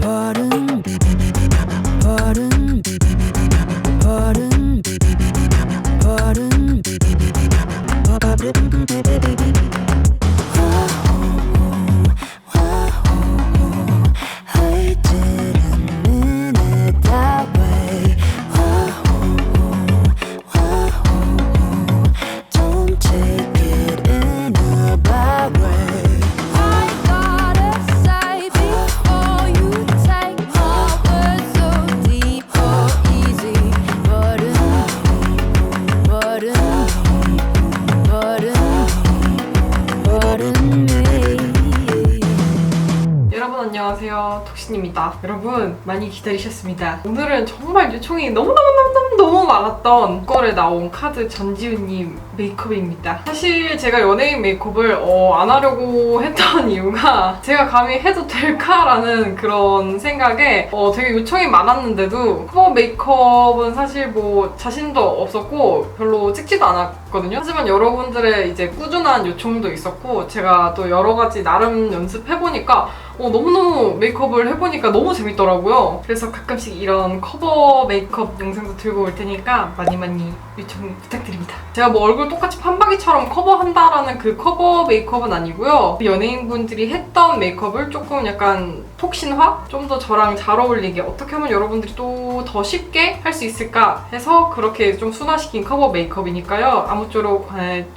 Pardon, pardon, pardon, pardon, I didn't mean it that way. Don't take it in a bad way. I gotta say before you take my words so deep or easy. Pardon me. 여러분 안녕하세요, 톡신입니다. 여러분 많이 기다리셨습니다. 오늘은 정말 요청이 너무 많았던 거래 나온 카드 전지훈님 메이크업입니다. 사실 제가 연예인 메이크업을 안 하려고 했던 이유가 제가 감히 해도 될까라는 그런 생각에 되게 요청이 많았는데도 커버 메이크업은 사실 뭐 자신도 없었고 별로 찍지도 않았거든요. 하지만 여러분들의 이제 꾸준한 요청도 있었고 제가 또 여러 가지 나름 연습해보니까 너무너무 메이크업을 해보니까 너무 재밌더라고요. 그래서 가끔씩 이런 커버 메이크업 영상도 들고 올 테니까 많이 요청 부탁드립니다. 제가 뭐 얼굴 똑같이 판박이처럼 커버한다라는 그 커버 메이크업은 아니고요. 연예인분들이 했던 메이크업을 조금 약간 톡신화? 좀 더 저랑 잘 어울리게 어떻게 하면 여러분들이 또 더 쉽게 할 수 있을까 해서 그렇게 좀 순화시킨 커버 메이크업이니까요. 아무쪼록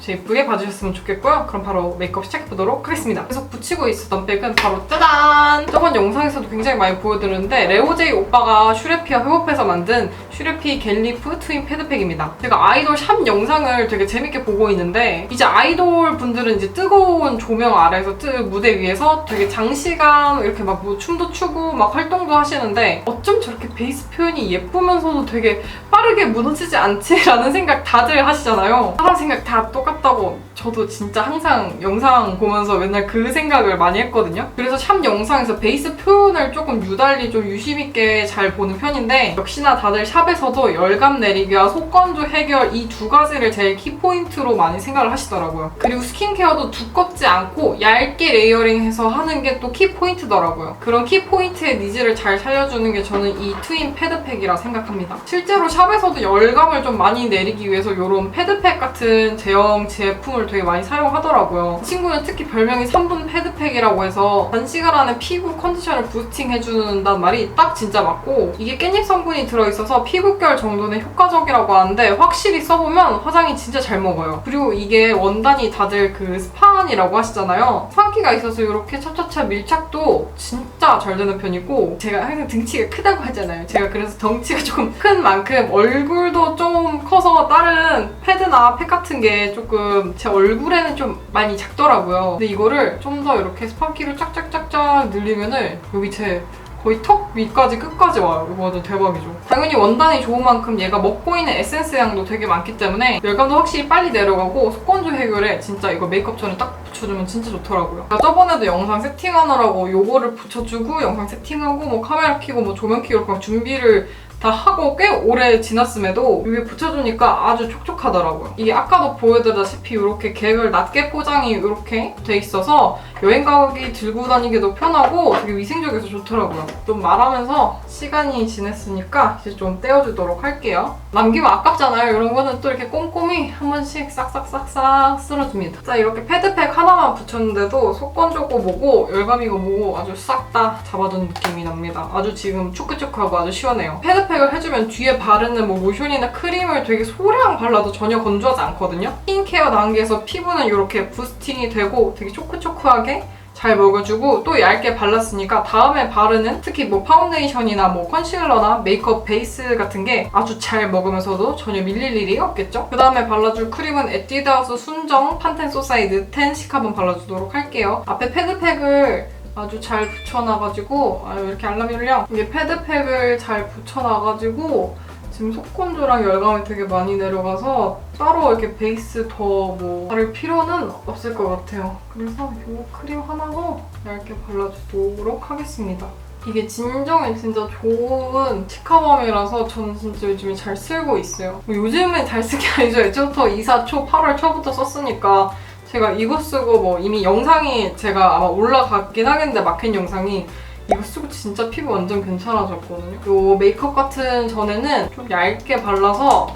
예쁘게 봐주셨으면 좋겠고요. 그럼 바로 메이크업 시작해보도록 하겠습니다. 계속 붙이고 있었던 백은 바로 짜잔! 저번 영상에서도 굉장히 많이 보여드렸는데 레오제이 오빠가 슈레피와 협업해서 만든 슈레피 갤리프 트윈 패드팩입니다. 제가 아이돌 샵 영상을 되게 재밌게 보고 있는데 이제 아이돌 분들은 이제 뜨거운 조명 아래에서 무대 위에서 되게 장시간 이렇게 막 뭐 춤도 추고 막 활동도 하시는데 어쩜 저렇게 베이스 표현이 예쁘면서도 되게 빠르게 무너지지 않지라는 생각 다들 하시잖아요. 사람 생각 다 똑같다고 저도 진짜 항상 영상 보면서 맨날 그 생각을 많이 했거든요. 그래서 샵 영상에서 베이스 표현을 조금 유달리 좀 유심있게 잘 보는 편인데 역시나 다들 샵에서도 열감 내리기와 속건조 해결 이 두 가지를 제일 키포인트로 많이 생각을 하시더라고요. 그리고 스킨케어도 두껍지 않고 얇게 레이어링해서 하는 게 또 키포인트더라고요. 그런 키포인트의 니즈를 잘 살려주는 게 저는 이 트윈 패드팩이라 생각합니다. 실제로 샵에서도 열감을 좀 많이 내리기 위해서 이런 패드팩 같은 제형 제품을 되게 많이 사용하더라고요. 이 친구는 특히 별명이 3분 패드팩이라고 해서 단시간 안에 피부 컨디션을 부스팅해주는단 말이 딱 진짜 맞고 이게 깻잎 성분이 들어있어서 피부결 정도는 효과적이라고 하는데 확실히 써보면 화장이 진짜 잘 먹어요. 그리고 이게 원단이 다들 그 스판이라고 하시잖아요. 스판기가 있어서 이렇게 찹찹찹 밀착도 진짜 잘 되는 편이고 제가 항상 등치가 크다고 하잖아요. 제가 그래서 덩치가 조금 큰 만큼 얼굴도 좀 커서 다른 패드나 팩 같은 게 조금 제 얼굴에는 좀 많이 작더라고요. 근데 이거를 좀 더 이렇게 스판기를 쫙쫙쫙쫙 늘리면은 여기 제 거의 턱 위까지 끝까지 와요. 이거 완전 대박이죠. 당연히 원단이 좋은 만큼 얘가 먹고 있는 에센스 향도 되게 많기 때문에 열감도 확실히 빨리 내려가고 속건조 해결에 진짜 이거 메이크업 전에 딱 붙여주면 진짜 좋더라고요. 제가 저번에도 영상 세팅하느라고 요거를 붙여주고 영상 세팅하고 뭐 카메라 켜고 뭐 조명 켜고 이렇게 준비를 다 하고 꽤 오래 지났음에도 여기 붙여주니까 아주 촉촉하더라고요. 이게 아까도 보여드렸다시피 이렇게 계열 낮게 포장이 이렇게 돼 있어서 여행 가기 들고 다니기도 편하고 되게 위생적이어서 좋더라고요. 좀 말하면서 시간이 지났으니까 이제 좀 떼어주도록 할게요. 남기면 아깝잖아요. 이런 거는 또 이렇게 꼼꼼히 한 번씩 싹싹싹싹 쓸어줍니다. 자, 이렇게 패드팩 하나만 붙였는데도 속건조고 뭐고 열감이고 뭐고 아주 싹 다 잡아준 느낌이 납니다. 아주 지금 초크초크하고 아주 시원해요. 패드팩을 해주면 뒤에 바르는 뭐 로션이나 크림을 되게 소량 발라도 전혀 건조하지 않거든요. 스킨케어 단계에서 피부는 이렇게 부스팅이 되고 되게 초크초크하게 잘 먹여주고 또 얇게 발랐으니까 다음에 바르는 특히 뭐 파운데이션이나 뭐 컨실러나 메이크업 베이스 같은 게 아주 잘 먹으면서도 전혀 밀릴 일이 없겠죠? 그 다음에 발라줄 크림은 에뛰드하우스 순정 판텐 소사이드 10 시카본 발라주도록 할게요. 앞에 패드팩을 아주 잘 붙여놔가지고 이렇게 알람이 울려. 이게 패드팩을 잘 붙여놔가지고 지금 속건조랑 열감이 되게 많이 내려가서 따로 이렇게 베이스 더 뭐 바를 필요는 없을 것 같아요. 그래서 이 크림 하나로 얇게 발라주도록 하겠습니다. 이게 진정에 진짜 좋은 치카밤이라서 저는 진짜 요즘에 잘 쓰고 있어요. 요즘에 잘 쓴 게 아니죠. 애초부터 2사 초, 8월 초부터 썼으니까 제가 이거 쓰고 뭐 이미 영상이 제가 아마 올라가긴 하겠는데 마켓 영상이 이거 쓰고 진짜 피부 완전 괜찮아졌거든요. 이 메이크업 같은 전에는 좀 얇게 발라서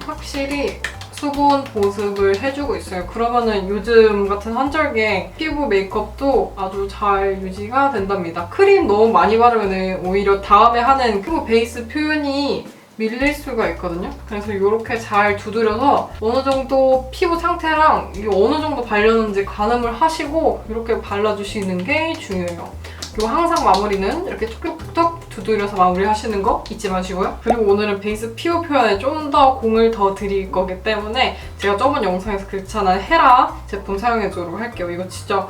확실히 수분 보습을 해주고 있어요. 그러면은 요즘 같은 한절기에 피부 메이크업도 아주 잘 유지가 된답니다. 크림 너무 많이 바르면 오히려 다음에 하는 피부 베이스 표현이 밀릴 수가 있거든요. 그래서 이렇게 잘 두드려서 어느 정도 피부 상태랑 이게 어느 정도 발렸는지 가늠을 하시고 이렇게 발라주시는 게 중요해요. 그리고 항상 마무리는 이렇게 톡톡톡 두드려서 마무리하시는 거 잊지 마시고요. 그리고 오늘은 베이스 피부 표현에 좀 더 공을 더 드릴 거기 때문에 제가 저번 영상에서 그렇잖아요. 헤라 제품 사용해주도록 할게요. 이거 진짜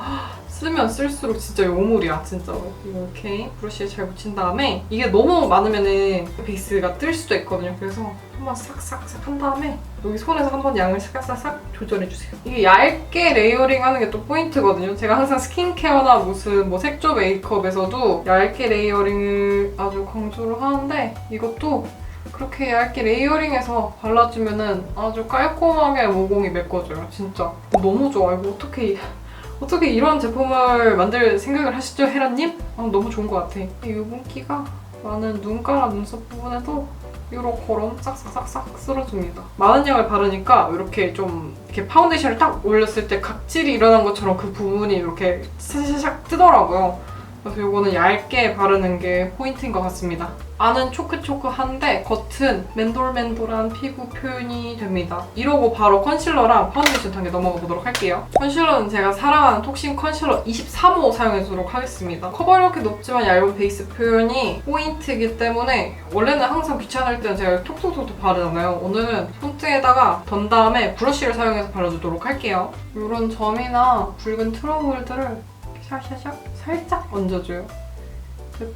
쓰면 쓸수록 진짜 요물이야, 진짜로. 이렇게 브러쉬에 잘 묻힌 다음에 이게 너무 많으면은 베이스가 뜰 수도 있거든요. 그래서 한번 싹싹싹 한 다음에 여기 손에서 한번 양을 싹싹싹 조절해주세요. 이게 얇게 레이어링 하는 게 또 포인트거든요. 제가 항상 스킨케어나 무슨 뭐 색조 메이크업에서도 얇게 레이어링을 아주 강조를 하는데 이것도 그렇게 얇게 레이어링해서 발라주면은 아주 깔끔하게 모공이 메꿔져요. 진짜 너무 좋아. 이거 어떻게 이런 제품을 만들 생각을 하시죠, 헤라님? 너무 좋은 것 같아. 이 유분기가 많은 눈가랑 눈썹 부분에도 요렇게럼 싹싹싹싹 쓸어줍니다. 많은 양을 바르니까 이렇게 파운데이션을 딱 올렸을 때 각질이 일어난 것처럼 그 부분이 이렇게 샤샤샥 뜨더라고요. 그래서 이거는 얇게 바르는 게 포인트인 것 같습니다. 안은 초크초크한데 겉은 맨돌맨돌한 피부 표현이 됩니다. 이러고 바로 컨실러랑 파운데이션 단계 넘어가 보도록 할게요. 컨실러는 제가 사랑하는 톡신 컨실러 23호 사용해주도록 하겠습니다. 커버력이 높지만 얇은 베이스 표현이 포인트이기 때문에 원래는 항상 귀찮을 때는 제가 톡톡톡톡 바르잖아요. 오늘은 손등에다가 던 다음에 브러쉬를 사용해서 발라주도록 할게요. 이런 점이나 붉은 트러블들을 샤샤샥 살짝 얹어줘요.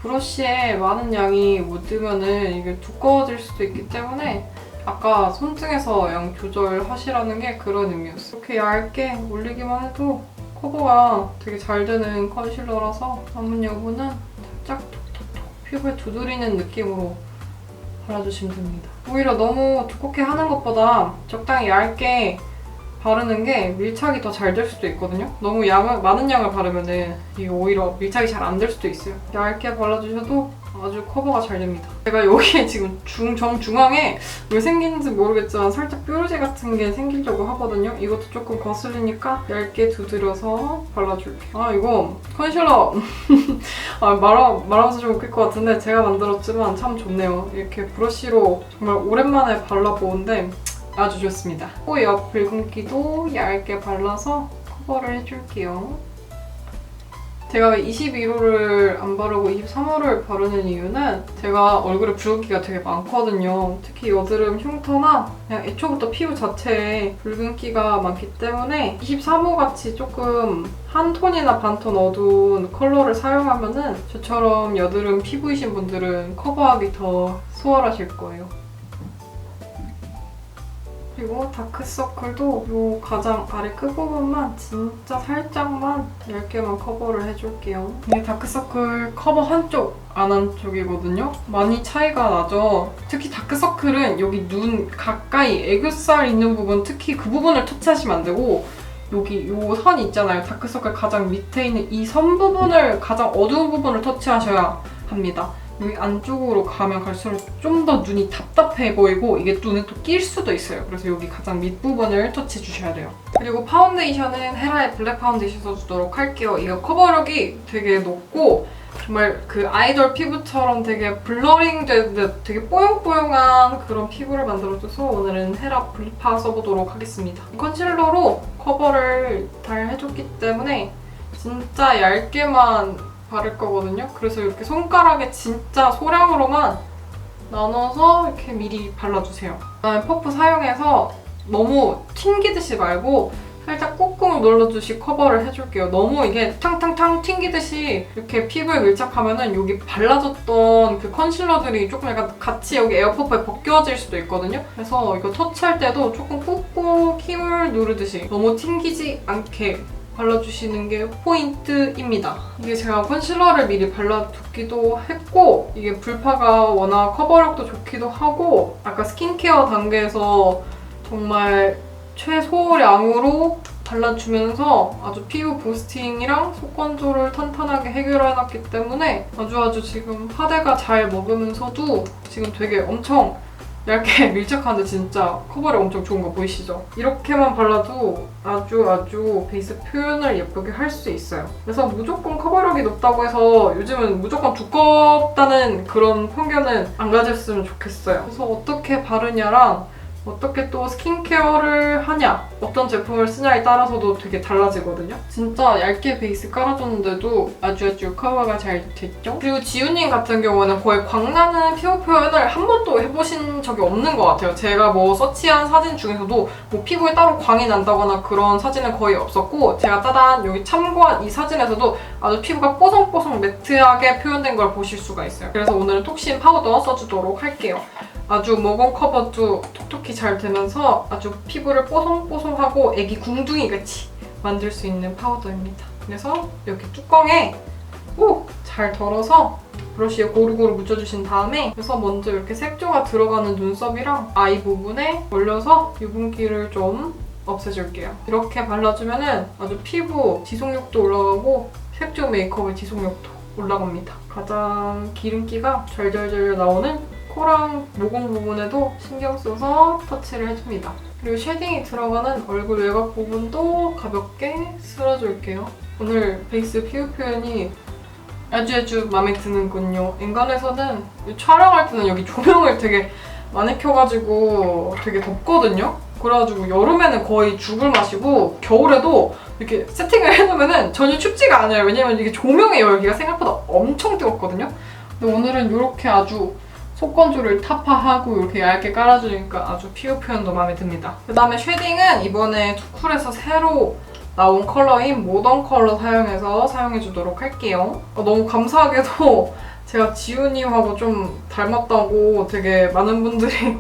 브러쉬에 많은 양이 묻으면은 이게 두꺼워질 수도 있기 때문에 아까 손등에서 양 조절하시라는 게 그런 의미였어요. 이렇게 얇게 올리기만 해도 커버가 되게 잘 되는 컨실러라서 남은 여부는 살짝 톡톡톡 피부에 두드리는 느낌으로 발라주시면 됩니다. 오히려 너무 두껍게 하는 것보다 적당히 얇게 바르는 게 밀착이 더 잘 될 수도 있거든요. 너무 많은 양을 바르면은 이게 오히려 밀착이 잘 안 될 수도 있어요. 얇게 발라주셔도 아주 커버가 잘 됩니다. 제가 여기에 지금 정중앙에 왜 생긴지 모르겠지만 살짝 뾰루지 같은 게 생기려고 하거든요. 이것도 조금 거슬리니까 얇게 두드려서 발라줄게요. 이거 컨실러 말하면서 좀 웃길 것 같은데 제가 만들었지만 참 좋네요. 이렇게 브러쉬로 정말 오랜만에 발라보는데 아주 좋습니다. 코 옆 붉은기도 얇게 발라서 커버를 해줄게요. 제가 왜 21호를 안 바르고 23호를 바르는 이유는 제가 얼굴에 붉은기가 되게 많거든요. 특히 여드름 흉터나 그냥 애초부터 피부 자체에 붉은기가 많기 때문에 23호 같이 조금 한 톤이나 반톤 어두운 컬러를 사용하면은 저처럼 여드름 피부이신 분들은 커버하기 더 수월하실 거예요. 그리고 다크서클도 이 가장 아래 끝부분만 진짜 살짝만 얇게만 커버를 해줄게요. 이게 다크서클 커버 한쪽, 안 한쪽이거든요. 많이 차이가 나죠? 특히 다크서클은 여기 눈 가까이 애교살 있는 부분, 특히 그 부분을 터치하시면 안 되고 여기 이 선 있잖아요. 다크서클 가장 밑에 있는 이 선 부분을, 가장 어두운 부분을 터치하셔야 합니다. 여기 안쪽으로 가면 갈수록 좀 더 눈이 답답해 보이고 이게 눈에 또 낄 수도 있어요. 그래서 여기 가장 밑부분을 터치해 주셔야 돼요. 그리고 파운데이션은 헤라의 블랙 파운데이션 써주도록 할게요. 이거 커버력이 되게 높고 정말 그 아이돌 피부처럼 되게 블러링 되는데 되게 뽀용뽀용한 그런 피부를 만들어줘서 오늘은 헤라 블리파 써보도록 하겠습니다. 컨실러로 커버를 잘 해줬기 때문에 진짜 얇게만 바를 거거든요. 그래서 이렇게 손가락에 진짜 소량으로만 나눠서 이렇게 미리 발라주세요. 그다음에 퍼프 사용해서 너무 튕기듯이 말고 살짝 꾹꾹 눌러주시 커버를 해줄게요. 너무 이게 탕탕탕 튕기듯이 이렇게 피부에 밀착하면은 여기 발라졌던 그 컨실러들이 조금 약간 같이 여기 에어퍼프에 벗겨질 수도 있거든요. 그래서 이거 터치할 때도 조금 꾹꾹 힘을 누르듯이 너무 튕기지 않게 발라주시는 게 포인트입니다. 이게 제가 컨실러를 미리 발라두기도 했고 이게 불파가 워낙 커버력도 좋기도 하고 아까 스킨케어 단계에서 정말 최소량으로 발라주면서 아주 피부 부스팅이랑 속 건조를 탄탄하게 해결해놨기 때문에 아주 지금 파데가 잘 먹으면서도 지금 되게 엄청 얇게 밀착하는데 진짜 커버력 엄청 좋은 거 보이시죠? 이렇게만 발라도 아주 베이스 표현을 예쁘게 할 수 있어요. 그래서 무조건 커버력이 높다고 해서 요즘은 무조건 두껍다는 그런 편견은 안 가졌으면 좋겠어요. 그래서 어떻게 바르냐랑 어떻게 또 스킨케어를 하냐, 어떤 제품을 쓰냐에 따라서도 되게 달라지거든요. 진짜 얇게 베이스 깔아줬는데도 아주 커버가 잘 됐죠? 그리고 지우님 같은 경우는 거의 광나는 피부 표현을 한 번도 해보신 적이 없는 것 같아요. 제가 뭐 서치한 사진 중에서도 뭐 피부에 따로 광이 난다거나 그런 사진은 거의 없었고, 제가 따단 여기 참고한 이 사진에서도 아주 피부가 뽀송뽀송 매트하게 표현된 걸 보실 수가 있어요. 그래서 오늘은 톡신 파우더 써주도록 할게요. 아주 모공 커버도 톡톡히 잘 되면서 아주 피부를 뽀송뽀송하고 애기 궁둥이 같이 만들 수 있는 파우더입니다. 그래서 이렇게 뚜껑에 잘 덜어서 브러쉬에 고루고루 묻혀주신 다음에, 그래서 먼저 이렇게 색조가 들어가는 눈썹이랑 아이 부분에 올려서 유분기를 좀 없애줄게요. 이렇게 발라주면은 아주 피부 지속력도 올라가고 색조 메이크업의 지속력도 올라갑니다. 가장 기름기가 절절절 나오는 코랑 모공 부분에도 신경 써서 터치를 해줍니다. 그리고 쉐딩이 들어가는 얼굴 외곽 부분도 가볍게 쓸어줄게요. 오늘 베이스 피부 표현이 아주 마음에 드는군요. 인간에서는 촬영할 때는 여기 조명을 되게 많이 켜가지고 되게 덥거든요. 그래가지고 여름에는 거의 죽을 맛이고 겨울에도 이렇게 세팅을 해놓으면 전혀 춥지가 않아요. 왜냐면 이게 조명의 열기가 생각보다 엄청 뜨겁거든요. 근데 오늘은 이렇게 아주 속건조를 타파하고 이렇게 얇게 깔아주니까 아주 피부 표현도 마음에 듭니다. 그 다음에 쉐딩은 이번에 투쿨에서 새로 나온 컬러인 모던 컬러 사용해서 사용해주도록 할게요. 너무 감사하게도 제가 지우님하고 좀 닮았다고 되게 많은 분들이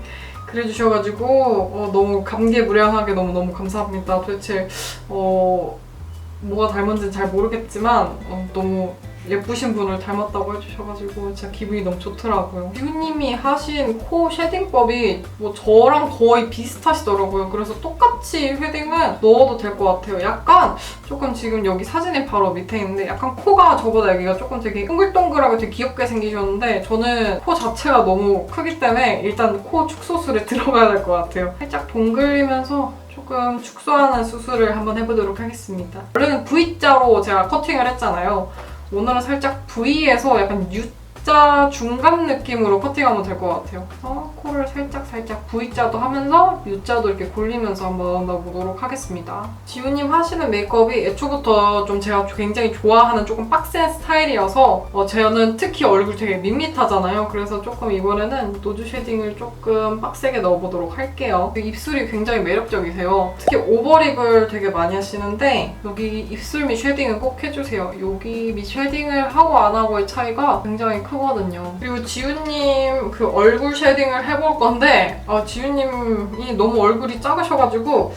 그래주셔가지고 너무 감개무량하게 너무 감사합니다. 도대체 뭐가 닮은지는 잘 모르겠지만 너무 예쁘신 분을 닮았다고 해주셔가지고 진짜 기분이 너무 좋더라고요. 지우님이 하신 코 쉐딩법이 뭐 저랑 거의 비슷하시더라고요. 그래서 똑같이 쉐딩은 넣어도 될 것 같아요. 약간 조금 지금 여기 사진이 바로 밑에 있는데 약간 코가 저보다 여기가 조금 되게 동글동글하고 되게 귀엽게 생기셨는데 저는 코 자체가 너무 크기 때문에 일단 코 축소술에 들어가야 될 것 같아요. 살짝 동글리면서 조금 축소하는 수술을 한번 해보도록 하겠습니다. 원래는 V자로 제가 커팅을 했잖아요. 오늘은 살짝 V에서 약간 U자 중간 느낌으로 커팅하면 될 것 같아요. 그래서 코를 살짝 V자도 하면서 U자도 이렇게 골리면서 한번 넣어보도록 하겠습니다. 지우님 하시는 메이크업이 애초부터 좀 제가 굉장히 좋아하는 조금 빡센 스타일이어서 저는 특히 얼굴 되게 밋밋하잖아요. 그래서 조금 이번에는 노즈 쉐딩을 조금 빡세게 넣어보도록 할게요. 입술이 굉장히 매력적이세요. 특히 오버립을 되게 많이 하시는데 여기 입술 밑 쉐딩은 꼭 해주세요. 여기 밑 쉐딩을 하고 안 하고의 차이가 굉장히 크거든요. 그리고 지우님 그 얼굴 쉐딩을 해볼 건데 지우님이 너무 얼굴이 작으셔가지고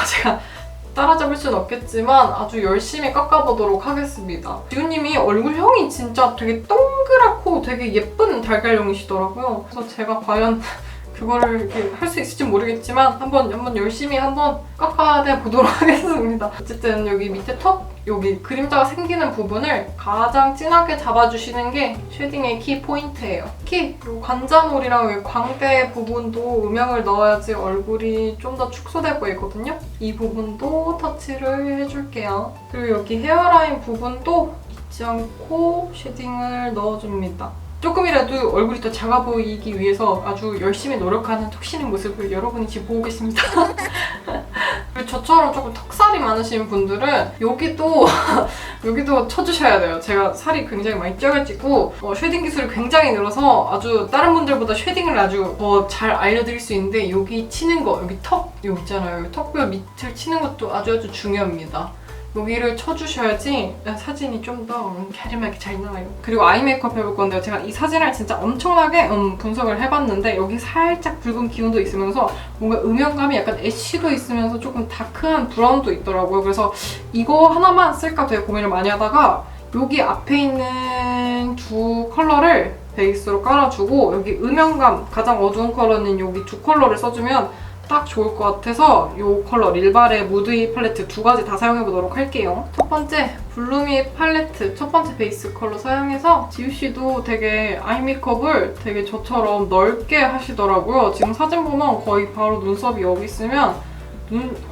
제가 따라잡을 수는 없겠지만 아주 열심히 깎아보도록 하겠습니다. 지우님이 얼굴형이 진짜 되게 동그랗고 되게 예쁜 달걀형이시더라고요. 그래서 제가 과연 그거를 이렇게 할 수 있을지 모르겠지만 한번 열심히 한번 깎아내 보도록 하겠습니다. 어쨌든 여기 밑에 턱, 여기 그림자가 생기는 부분을 가장 진하게 잡아주시는 게 쉐딩의 키 포인트예요. 특히 이 관자놀이랑 이 광대 부분도 음영을 넣어야지 얼굴이 좀 더 축소돼 보이거든요. 이 부분도 터치를 해줄게요. 그리고 여기 헤어라인 부분도 잊지 않고 쉐딩을 넣어줍니다. 조금이라도 얼굴이 더 작아 보이기 위해서 아주 열심히 노력하는 톡신의 모습을 여러분이 지금 보고 계십니다. 그리고 저처럼 조금 턱살이 많으신 분들은 여기도 쳐주셔야 돼요. 제가 살이 굉장히 많이 쪄가지고 쉐딩 기술이 굉장히 늘어서 아주 다른 분들보다 쉐딩을 아주 더 잘 알려드릴 수 있는데 여기 치는 거, 여기 여기 있잖아요. 여기 턱뼈 밑을 치는 것도 아주 중요합니다. 여기를 쳐주셔야지 사진이 좀 더 갸름하게 잘 나와요. 그리고 아이 메이크업 해볼 건데요. 제가 이 사진을 진짜 엄청나게 분석을 해봤는데 여기 살짝 붉은 기운도 있으면서 뭔가 음영감이 약간 애쉬도 있으면서 조금 다크한 브라운도 있더라고요. 그래서 이거 하나만 쓸까 되게 고민을 많이 하다가 여기 앞에 있는 두 컬러를 베이스로 깔아주고 여기 음영감, 가장 어두운 컬러는 여기 두 컬러를 써주면 딱 좋을 것 같아서 이 컬러 릴바레 무드이 팔레트 두 가지 다 사용해보도록 할게요. 첫 번째 블루미 팔레트 첫 번째 베이스 컬러 사용해서 지우씨도 되게 아이 메이크업을 되게 저처럼 넓게 하시더라고요. 지금 사진 보면 거의 바로 눈썹이 여기 있으면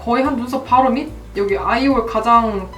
거의 한 눈썹 바로 밑? 여기 아이홀 가장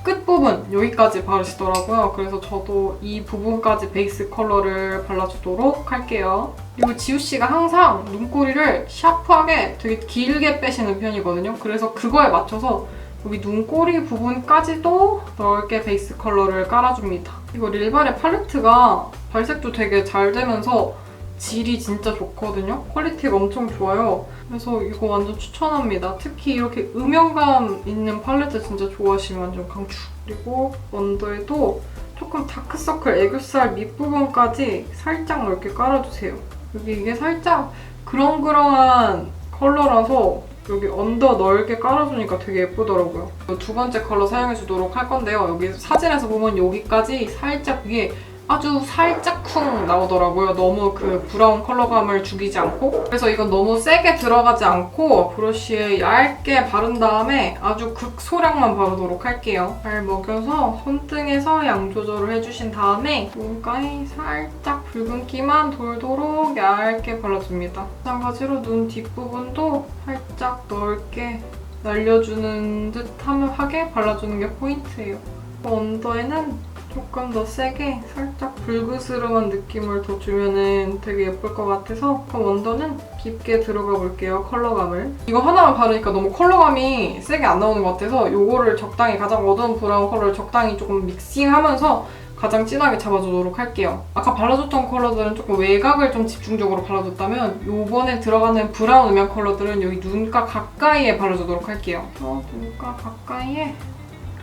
끝부분 여기까지 바르시더라고요. 그래서 저도 이 부분까지 베이스 컬러를 발라주도록 할게요. 그리고 지우씨가 항상 눈꼬리를 샤프하게 되게 길게 빼시는 편이거든요. 그래서 그거에 맞춰서 여기 눈꼬리 부분까지도 넓게 베이스 컬러를 깔아줍니다. 이거 릴바레 팔레트가 발색도 되게 잘 되면서 질이 진짜 좋거든요. 퀄리티가 엄청 좋아요. 그래서 이거 완전 추천합니다. 특히 이렇게 음영감 있는 팔레트 진짜 좋아하시면 완전 강추. 그리고 언더에도 조금 다크서클 애교살 밑부분까지 살짝 넓게 깔아주세요. 여기 이게 살짝 그렁그렁한 컬러라서 여기 언더 넓게 깔아주니까 되게 예쁘더라고요. 두 번째 컬러 사용해주도록 할 건데요. 여기 사진에서 보면 여기까지 살짝 위에 아주 살짝 쿵 나오더라고요. 너무 그 브라운 컬러감을 죽이지 않고. 그래서 이건 너무 세게 들어가지 않고 브러쉬에 얇게 바른 다음에 아주 극소량만 바르도록 할게요. 잘 먹여서 손등에서 양 조절을 해주신 다음에 눈가에 살짝 붉은기만 돌도록 얇게 발라줍니다. 마찬가지로 눈 뒷부분도 살짝 넓게 날려주는 듯하게 발라주는 게 포인트예요. 언더에는 조금 더 세게 살짝 불그스름한 느낌을 더 주면 되게 예쁠 것 같아서 그럼 언더는 깊게 들어가 볼게요, 컬러감을. 이거 하나만 바르니까 너무 컬러감이 세게 안 나오는 것 같아서 이거를 적당히 가장 어두운 브라운 컬러를 적당히 조금 믹싱하면서 가장 진하게 잡아주도록 할게요. 아까 발라줬던 컬러들은 조금 외곽을 좀 집중적으로 발라줬다면 이번에 들어가는 브라운 음영 컬러들은 여기 눈가 가까이에 발라주도록 할게요. 눈가 가까이에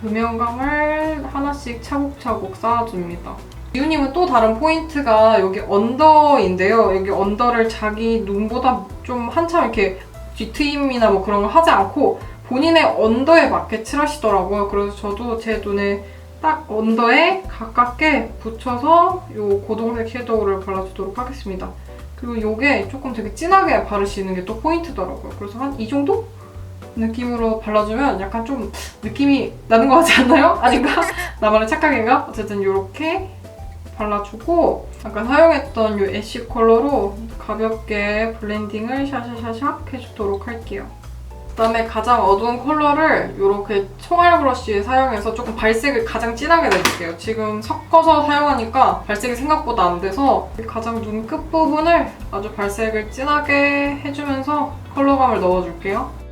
음영감을 하나씩 차곡차곡 쌓아줍니다. 지우님은 또 다른 포인트가 여기 언더인데요. 여기 언더를 자기 눈보다 좀 한참 이렇게 뒤트임이나 뭐 그런 거 하지 않고 본인의 언더에 맞게 칠하시더라고요. 그래서 저도 제 눈에 딱 언더에 가깝게 붙여서 이 고동색 섀도우를 발라주도록 하겠습니다. 그리고 이게 조금 되게 진하게 바르시는 게 또 포인트더라고요. 그래서 한 이 정도? 느낌으로 발라주면 약간 좀 느낌이 나는 것 같지 않나요? 아닌가? 나만의 착각인가? 어쨌든 이렇게 발라주고 아까 사용했던 이 애쉬 컬러로 가볍게 블렌딩을 샤샤샤샥 해주도록 할게요. 그다음에 가장 어두운 컬러를 이렇게 총알 브러쉬에 사용해서 조금 발색을 가장 진하게 내줄게요. 지금 섞어서 사용하니까 발색이 생각보다 안 돼서 가장 눈 끝부분을 아주 발색을 진하게 해주면서 컬러감을 넣어줄게요.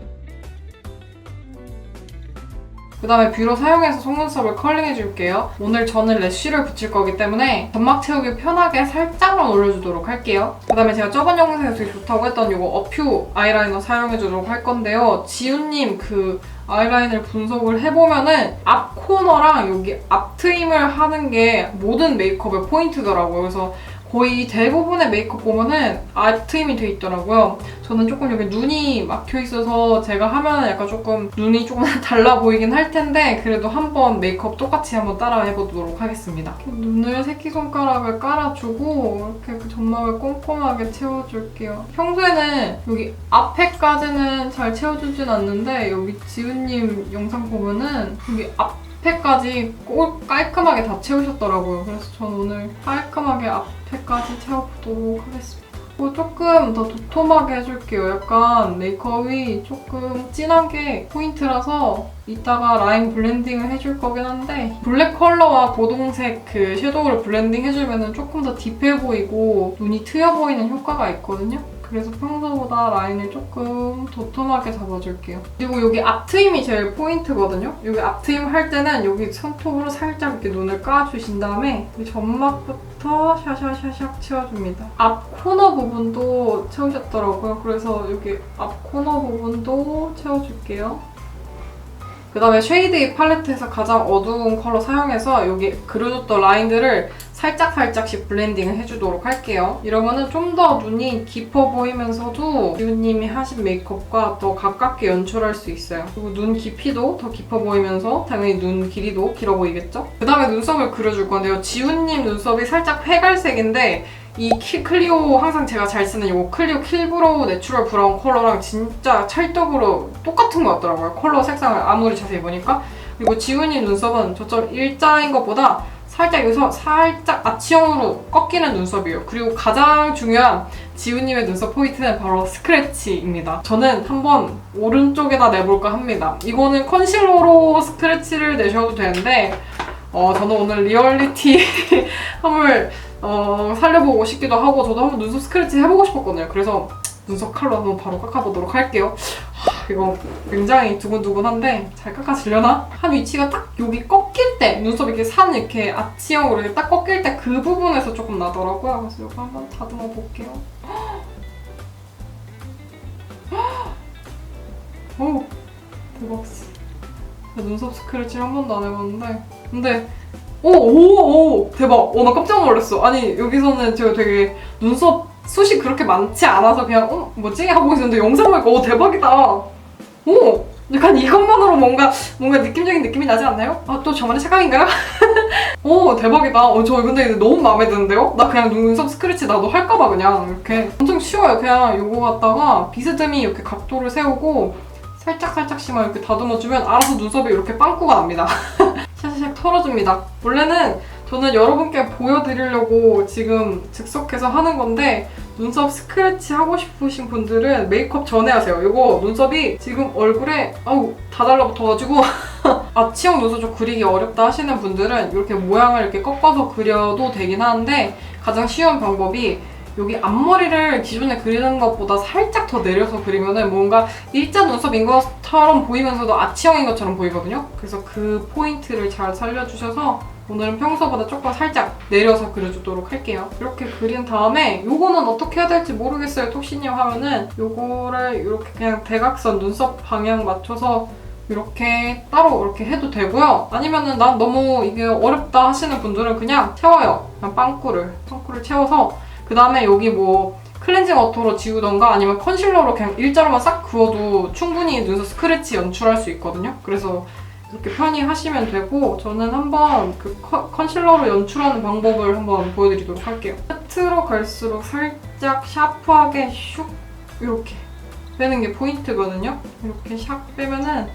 그다음에 뷰러 사용해서 속눈썹을 컬링해줄게요. 오늘 저는 래쉬를 붙일 거기 때문에 점막 채우기 편하게 살짝만 올려주도록 할게요. 그다음에 제가 저번 영상에서 되게 좋다고 했던 이거 어퓨 아이라이너 사용해주도록 할 건데요. 지우님 그 아이라인을 분석을 해보면은 앞 코너랑 여기 앞 트임을 하는 게 모든 메이크업의 포인트더라고요. 그래서 거의 대부분의 메이크업 보면은 앞 트임이 돼 있더라고요. 저는 조금 여기 눈이 막혀 있어서 제가 하면 약간 조금 눈이 조금 달라 보이긴 할 텐데 그래도 한번 메이크업 똑같이 한번 따라 해보도록 하겠습니다. 눈을 새끼손가락을 깔아주고 이렇게 그 점막을 꼼꼼하게 채워줄게요. 평소에는 여기 앞에까지는 잘 채워주진 않는데 여기 지우님 영상 보면은 여기 앞에까지 깔끔하게 다 채우셨더라고요. 그래서 저는 오늘 깔끔하게 앞에까지 채워보도록 하겠습니다. 그리고 조금 더 도톰하게 해줄게요. 약간 메이크업이 조금 진한 게 포인트라서 이따가 라인 블렌딩을 해줄 거긴 한데 블랙 컬러와 고동색 그 섀도우를 블렌딩 해주면 조금 더 딥해 보이고 눈이 트여 보이는 효과가 있거든요. 그래서 평소보다 라인을 조금 도톰하게 잡아줄게요. 그리고 여기 앞 트임이 제일 포인트거든요. 여기 앞 트임 할 때는 여기 손톱으로 살짝 이렇게 눈을 까주신 다음에 이 점막부터 샤샤샤샥 채워줍니다. 앞 코너 부분도 채우셨더라고요. 그래서 여기 앞 코너 부분도 채워줄게요. 그 다음에 쉐이드 팔레트에서 가장 어두운 컬러 사용해서 여기 그려줬던 라인들을 살짝씩 블렌딩을 해주도록 할게요. 이러면은 좀 더 눈이 깊어 보이면서도 지우님이 하신 메이크업과 더 가깝게 연출할 수 있어요. 그리고 눈 깊이도 더 깊어 보이면서 당연히 눈 길이도 길어 보이겠죠? 그 다음에 눈썹을 그려줄 건데요. 지우님 눈썹이 살짝 회갈색인데 이 클리오 항상 제가 잘 쓰는 이 클리오 킬브로우 내추럴 브라운 컬러랑 진짜 찰떡으로 똑같은 것 같더라고요. 컬러 색상을 아무리 자세히 보니까. 그리고 지훈이 눈썹은 저처럼 일자인 것보다 살짝 여기서 살짝 아치형으로 꺾이는 눈썹이에요. 그리고 가장 중요한 지훈님의 눈썹 포인트는 바로 스크래치입니다. 저는 한번 오른쪽에다 내볼까 합니다. 이거는 컨실러로 스크래치를 내셔도 되는데 저는 오늘 리얼리티 함을 살려보고 싶기도 하고 저도 한번 눈썹 스크래치 해보고 싶었거든요. 그래서 눈썹 칼로 한번 바로 깎아보도록 할게요. 이거 굉장히 두근두근한데 잘 깎아지려나? 한 위치가 딱 여기 꺾일 때 눈썹 이렇게 산 이렇게 아치형으로 이렇게 딱 꺾일 때 그 부분에서 조금 나더라고요. 그래서 이거 한번 다듬어 볼게요. 오 대박. 눈썹 스크래치를 한 번도 안 해봤는데 근데 오 대박. 나 깜짝 놀랐어. 아니 여기서는 제가 되게 눈썹 숱이 그렇게 많지 않아서 그냥 뭐지? 하고 있었는데 영상 보니까 대박이다. 오! 약간 이것만으로 뭔가 느낌적인 느낌이 나지 않나요? 아, 또 저만의 착각인가요? 오 대박이다. 저 근데 너무 마음에 드는데요? 나 그냥 눈썹 스크래치 나도 할까봐 그냥 이렇게 엄청 쉬워요. 그냥 요거 갖다가 비스듬히 이렇게 각도를 세우고 살짝씩만 이렇게 다듬어주면 알아서 눈썹이 이렇게 빵꾸가 납니다. 샤샤샥 털어줍니다. 원래는 저는 여러분께 보여드리려고 지금 즉석해서 하는 건데 눈썹 스크래치 하고 싶으신 분들은 메이크업 전에 하세요. 이거 눈썹이 지금 얼굴에 다 달라붙어가지고 아치형 눈썹 좀 그리기 어렵다 하시는 분들은 이렇게 모양을 이렇게 꺾어서 그려도 되긴 하는데 가장 쉬운 방법이 여기 앞머리를 기존에 그리는 것보다 살짝 더 내려서 그리면은 뭔가 일자 눈썹인 것처럼 보이면서도 아치형인 것처럼 보이거든요. 그래서 그 포인트를 잘 살려주셔서 오늘은 평소보다 조금 살짝 내려서 그려주도록 할게요. 이렇게 그린 다음에 요거는 어떻게 해야 될지 모르겠어요. 톡시님 하면은 요거를 이렇게 그냥 대각선 눈썹 방향 맞춰서 이렇게 따로 이렇게 해도 되고요. 아니면은 난 너무 이게 어렵다 하시는 분들은 그냥 채워요. 그냥 빵꾸를 채워서 그 다음에 여기 뭐 클렌징 워터로 지우던가 아니면 컨실러로 그냥 일자로만 싹 그어도 충분히 눈썹 스크래치 연출할 수 있거든요. 그래서 이렇게 편히 하시면 되고 저는 한번 그 컨실러로 연출하는 방법을 한번 보여드리도록 할게요. 끝으로 갈수록 살짝 샤프하게 슉 이렇게 빼는 게 포인트거든요. 이렇게 샥 빼면은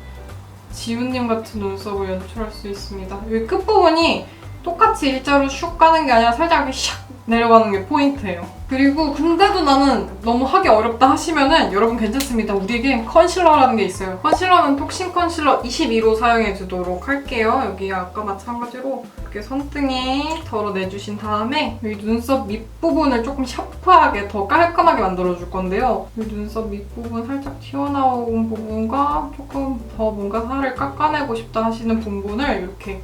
지훈님 같은 눈썹을 연출할 수 있습니다. 여기 끝부분이 똑같이 일자로 슉 가는 게 아니라 살짝 이렇게 샥 내려가는 게 포인트예요. 그리고 근데도 나는 너무 하기 어렵다 하시면은 여러분 괜찮습니다. 우리에게 컨실러라는 게 있어요. 컨실러는 톡신 컨실러 22로 사용해주도록 할게요. 여기 아까 마찬가지로 이렇게 손등에 덜어내주신 다음에 여기 눈썹 밑부분을 조금 샤프하게 더 깔끔하게 만들어줄 건데요. 여기 눈썹 밑부분 살짝 튀어나온 부분과 조금 더 뭔가 살을 깎아내고 싶다 하시는 부분을 이렇게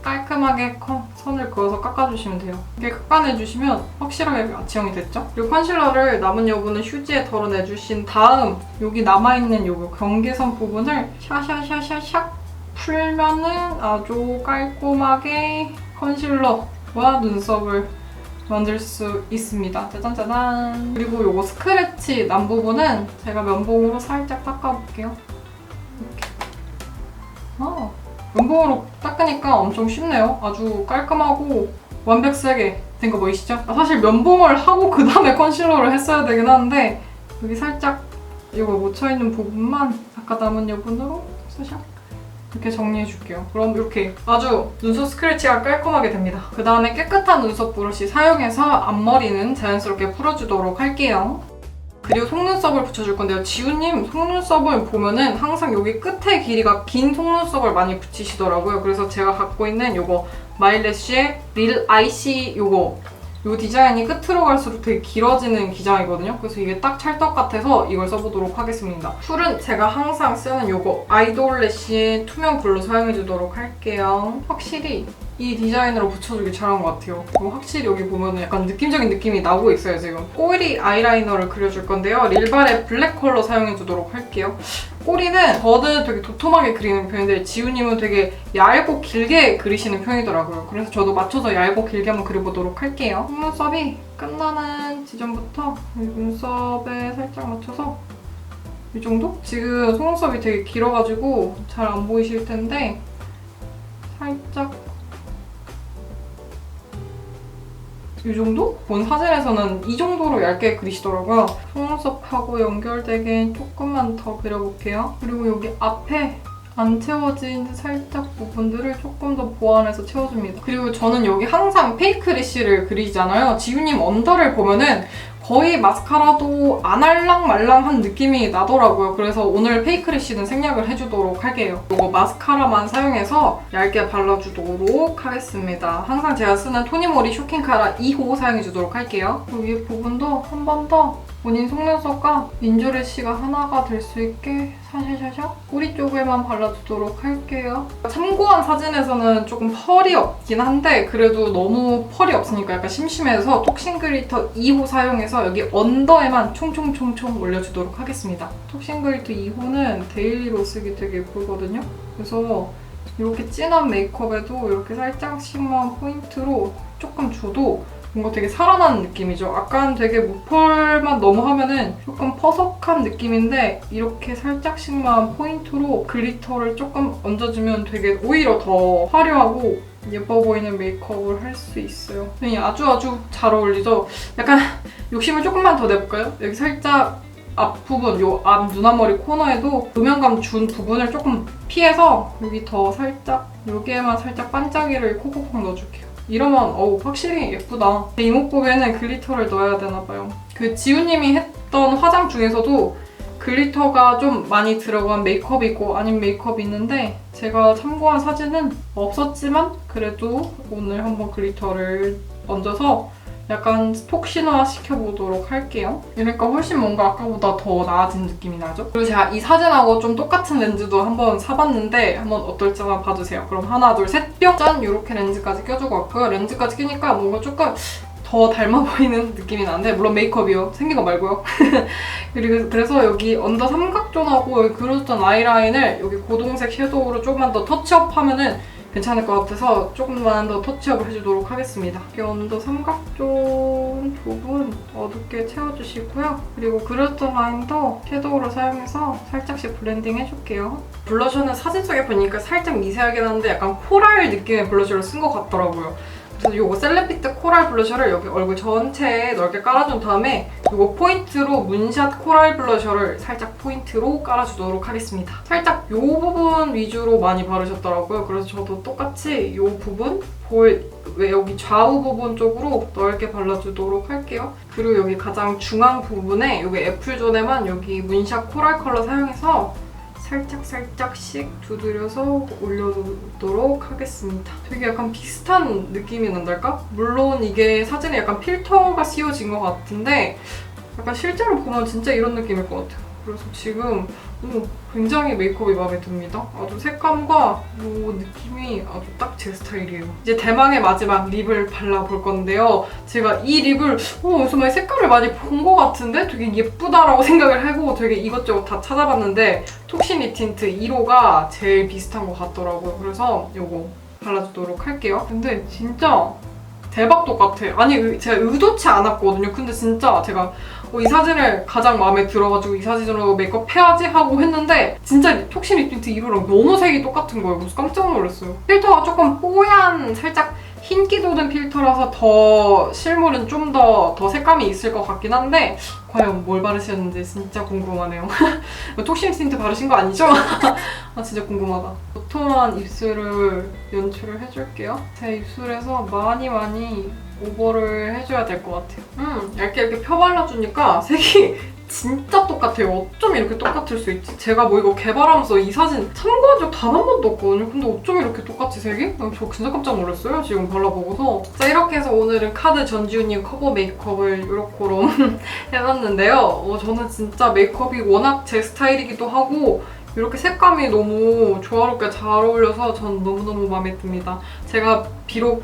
깔끔하게 선을 그어서 깎아주시면 돼요. 이렇게 깎아내주시면 확실하게 아치형이 됐죠? 그리고 컨실러를 남은 여분은 휴지에 덜어내주신 다음 여기 남아있는 요 경계선 부분을 샤샤샤샤샥 풀면은 아주 깔끔하게 컨실러와 눈썹을 만들 수 있습니다. 짜잔짜잔! 그리고 요거 스크래치 난 부분은 제가 면봉으로 살짝 닦아볼게요. 이렇게. 면봉으로 닦으니까 엄청 쉽네요. 아주 깔끔하고 완벽하게 된 거 보이시죠? 사실 면봉을 하고 그 다음에 컨실러를 했어야 되긴 하는데 여기 살짝 이거 묻혀있는 부분만 아까 남은 여분으로 샤샥 이렇게 정리해줄게요. 그럼 이렇게 아주 눈썹 스크래치가 깔끔하게 됩니다. 그 다음에 깨끗한 눈썹 브러쉬 사용해서 앞머리는 자연스럽게 풀어주도록 할게요. 그리고 속눈썹을 붙여줄 건데요. 지훈님 속눈썹을 보면은 항상 여기 끝에 길이가 긴 속눈썹을 많이 붙이시더라고요. 그래서 제가 갖고 있는 요거 마일래쉬의 릴 아이시 요 디자인이 끝으로 갈수록 되게 길어지는 기장이거든요. 그래서 이게 딱 찰떡 같아서 이걸 써보도록 하겠습니다. 풀은 제가 항상 쓰는 요거 아이돌래쉬의 투명 블루 사용해주도록 할게요. 확실히 이 디자인으로 붙여주길 잘한 것 같아요. 그리고 확실히 여기 보면 약간 느낌적인 느낌이 나고 있어요, 지금. 꼬리 아이라이너를 그려줄 건데요. 릴발의 블랙 컬러 사용해주도록 할게요. 꼬리는 저는 되게 도톰하게 그리는 편인데 지우님은 되게 얇고 길게 그리시는 편이더라고요. 그래서 저도 맞춰서 얇고 길게 한번 그려보도록 할게요. 속눈썹이 끝나는 지점부터 눈썹에 살짝 맞춰서 이 정도? 지금 속눈썹이 되게 길어가지고 잘 안 보이실 텐데 살짝 이 정도? 본 사진에서는 이 정도로 얇게 그리시더라고요. 속눈썹하고 연결되게 조금만 더 그려볼게요. 그리고 여기 앞에 안 채워진 살짝 부분들을 조금 더 보완해서 채워줍니다. 그리고 저는 여기 항상 페이크 래쉬를 그리잖아요. 지우님 언더를 보면은 거의 마스카라도 안 알랑말랑한 느낌이 나더라고요. 그래서 오늘 페이크 래쉬는 생략을 해주도록 할게요. 이거 마스카라만 사용해서 얇게 발라주도록 하겠습니다. 항상 제가 쓰는 토니모리 쇼킹 카라 2호 사용해주도록 할게요. 여기 부분도 한 번 더 본인 속눈썹과 인조 래쉬가 하나가 될 수 있게 샤샤샤샤 꼬리 쪽에만 발라주도록 할게요. 참고한 사진에서는 조금 펄이 없긴 한데 그래도 너무 펄이 없으니까 약간 심심해서 톡신 글리터 2호 사용해서 여기 언더에만 총총총총 올려주도록 하겠습니다. 톡신 글리터 2호는 데일리로 쓰기 되게 예쁘거든요. 그래서 이렇게 진한 메이크업에도 이렇게 살짝씩만 포인트로 조금 줘도 뭔가 되게 살아나는 느낌이죠. 약간 되게 무펄만 너무 하면은 조금 퍼석한 느낌인데 이렇게 살짝씩만 포인트로 글리터를 조금 얹어주면 되게 오히려 더 화려하고 예뻐 보이는 메이크업을 할 수 있어요. 아주 잘 어울리죠? 약간 욕심을 조금만 더 내볼까요? 여기 살짝 앞부분, 요 앞 눈앞머리 코너에도 음영감 준 부분을 조금 피해서 여기 더 살짝, 여기에만 살짝 반짝이를 콕콕콕 넣어줄게요. 이러면 확실히 예쁘다. 제 이목구비에는 글리터를 넣어야 되나봐요. 그 지우님이 했던 화장 중에서도 글리터가 좀 많이 들어간 메이크업이고 아닌 메이크업이 있는데 제가 참고한 사진은 없었지만 그래도 오늘 한번 글리터를 얹어서 약간 톡신화 시켜보도록 할게요. 이러니까 훨씬 뭔가 아까보다 더 나아진 느낌이 나죠? 그리고 제가 이 사진하고 좀 똑같은 렌즈도 한번 사봤는데 한번 어떨지 한번 봐주세요. 그럼 하나, 둘, 셋, 뿅! 짠! 이렇게 렌즈까지 껴주고 왔고요. 렌즈까지 끼니까 뭔가 조금 더 닮아 보이는 느낌이 나는데 물론 메이크업이요. 생긴 거 말고요. 그리고 그래서 여기 언더 삼각존하고 여기 그려줬던 아이라인을 여기 고동색 섀도우로 조금만 더 터치업하면은 괜찮을 것 같아서 조금만 더 터치업을 해주도록 하겠습니다. 여기 언더 삼각존 부분 어둡게 채워주시고요. 그리고 그려줬던 라인도 섀도우를 사용해서 살짝씩 블렌딩 해줄게요. 블러셔는 사진 속에 보니까 살짝 미세하긴 한데 약간 코랄 느낌의 블러셔를 쓴 것 같더라고요. 그래서 이거 셀레피트 코랄 블러셔를 여기 얼굴 전체에 넓게 깔아준 다음에 이거 포인트로 문샷 코랄 블러셔를 살짝 포인트로 깔아주도록 하겠습니다. 살짝 이 부분 위주로 많이 바르셨더라고요. 그래서 저도 똑같이 이 부분 왜 여기 좌우 부분 쪽으로 넓게 발라주도록 할게요. 그리고 여기 가장 중앙 부분에 여기 애플존에만 여기 문샷 코랄 컬러 사용해서 살짝씩 두드려서 올려두도록 하겠습니다. 되게 약간 비슷한 느낌이 난달까? 물론 이게 사진에 약간 필터가 씌워진 것 같은데 약간 실제로 보면 진짜 이런 느낌일 것 같아요. 그래서 지금 굉장히 메이크업이 마음에 듭니다. 아주 색감과 이 느낌이 아주 딱 제 스타일이에요. 이제 대망의 마지막 립을 발라볼 건데요. 제가 이 립을 어디서 많이 색감을 많이 본 것 같은데 되게 예쁘다라고 생각을 하고 되게 이것저것 다 찾아봤는데 톡시니 틴트 1호가 제일 비슷한 것 같더라고요. 그래서 이거 발라주도록 할게요. 근데 진짜 대박 똑같아. 아니 제가 의도치 않았거든요. 근데 진짜 제가 이 사진을 가장 마음에 들어가지고 이 사진으로 메이크업 해야지 하고 했는데 진짜 톡시니 틴트 1호랑 너무 색이 똑같은 거예요. 그래서 깜짝 놀랐어요. 필터가 조금 뽀얀 살짝 흰기 돋은 필터라서 더 실물은 좀 더 색감이 있을 것 같긴 한데 과연 뭘 바르셨는지 진짜 궁금하네요. 톡시니 틴트 바르신 거 아니죠? 아 진짜 궁금하다. 도톰한 입술을 연출을 해줄게요. 제 입술에서 많이 오버를 해줘야 될 것 같아요. 얇게 이렇게 펴발라주니까 색이 진짜 똑같아요. 어쩜 이렇게 똑같을 수 있지? 제가 뭐 이거 개발하면서 이 사진 참고한 적 단 한 번도 없거든요. 근데 어쩜 이렇게 똑같지 색이? 저 진짜 깜짝 놀랐어요. 지금 발라보고서. 자 이렇게 해서 오늘은 카드 전지훈님 커버 메이크업을 요렇게럼 해봤는데요. 저는 진짜 메이크업이 워낙 제 스타일이기도 하고 이렇게 색감이 너무 조화롭게 잘 어울려서 전 너무너무 마음에 듭니다. 제가 비록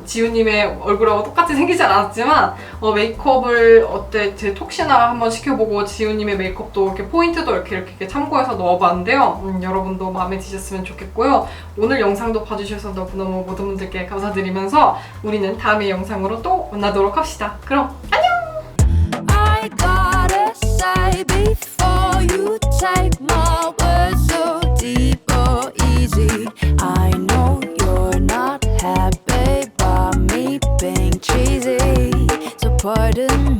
지우님의 얼굴하고 똑같이 생기지 않았지만 메이크업을 제 톡시나 한번 시켜보고 지우님의 메이크업도 이렇게 포인트도 이렇게 참고해서 넣어봤는데요. 여러분도 마음에 드셨으면 좋겠고요. 오늘 영상도 봐주셔서 너무너무 모든 분들께 감사드리면서 우리는 다음의 영상으로 또 만나도록 합시다. 그럼 안녕! I gotta say before you take my words so deep or easy. I know you're not happy by me being cheesy. pardon